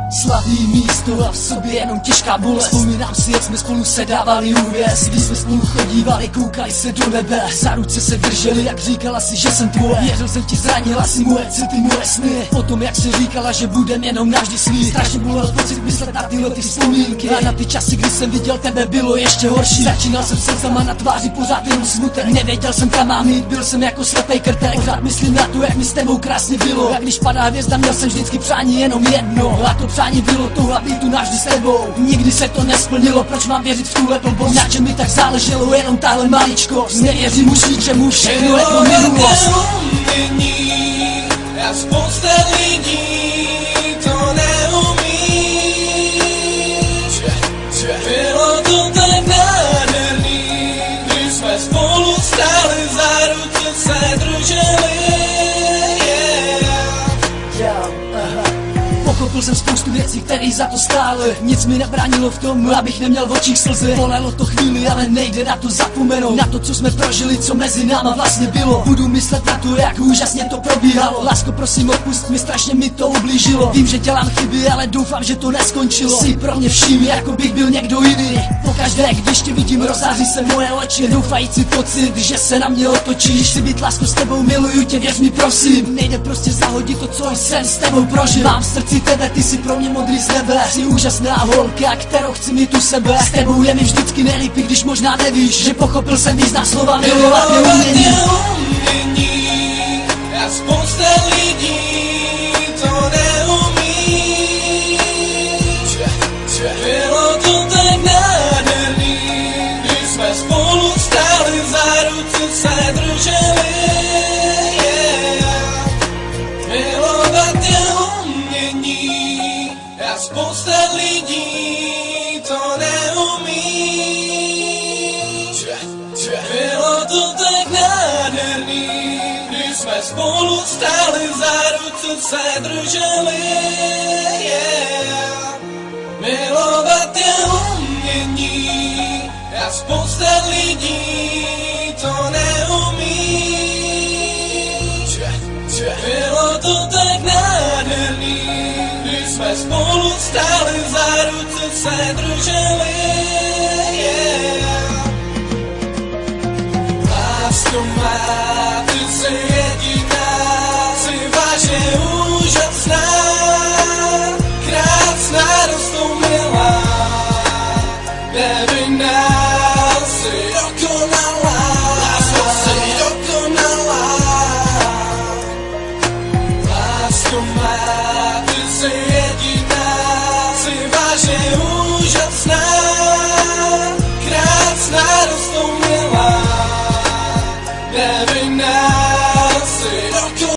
Slavný místo a v sobě jenom těžká bolest. Vzpomínám si, jak jsme spolu sedávali úvěs, když jsme spolu chodívali, koukali se do nebe, za ruce se drželi, jak říkala si, že jsem tvoje. Věřil jsem ti, zranila si moje city, moje sny. Potom jak si říkala, že budem jenom navždy slít. Strašně bolel pocit myslet na tyhle ty vzpomínky a na ty časy, kdy jsem viděl tebe, bylo ještě horší. Začínal jsem slzama na tváři, pořád jenom smutek. Nevěděl jsem, kam mám jít, byl jsem jako slepej krtek. Pořád myslím na to, jak mi s tebou krásně bylo. Jak když padá hvězda, měl jsem vždycky přání jenom jedno. A to přání bylo to, aby tu navždy s tebou. Nikdy se to nesplnilo, proč mám věřit v tuhle blbost? Na čem mi tak záleželo, jenom tahle maličkost. Nevěřím už ničemu, všechno jako minulost. A spousta lidí to neumí. Bylo to tak nádherný, když jsme spolu stáli, za ruce se drželi. Pochopil jsem spoustu věcí, které za to stály. Nic mi nebránilo v tom, abych neměl v očích slzy. Bolelo to chvíli, ale nejde na to zapomenout. Na to, co jsme prožili, co mezi náma vlastně bylo. Budu myslet na to, jak úžasně to probíhalo. Lásko, prosím, odpust mi, strašně mi to ublížilo. Vím, že dělám chyby, ale doufám, že to neskončilo. Jsi pro mě vším, jako bych byl někdo jiný. Pokaždé, když tě vidím, rozzáří se moje oči. Doufající pocit, že se na mě otočíš. Chci být, lásko, s tebou, miluju tě, věř mi, prosím. Nejde prostě zahodit to, co jsem s tebou prožil. Mám v srdci tebe, ty jsi pro mě modrý z nebe. Jsi úžasná holka, kterou chci mít u sebe. S tebou je mi vždycky nejlíp, když možná nevíš, že pochopil jsem význam slova milovat je umění. A spousta lidí to neumí. Bylo to tak nádherný, když jsme spolu stáli, za ruce se drželi. Milovat je umění, a spousta lidí to neumí. Bylo to tak nádherný, když jsme spolu stáli, za ruce se drželi. Milovat je umění, a spousta lidí to neumí. Bylo to tak nádherný, když jsme spolu stáli, za ruce se drželi. Lásko má, ty jsi jediná, jsi vážně úžasná, krásná, dostojná.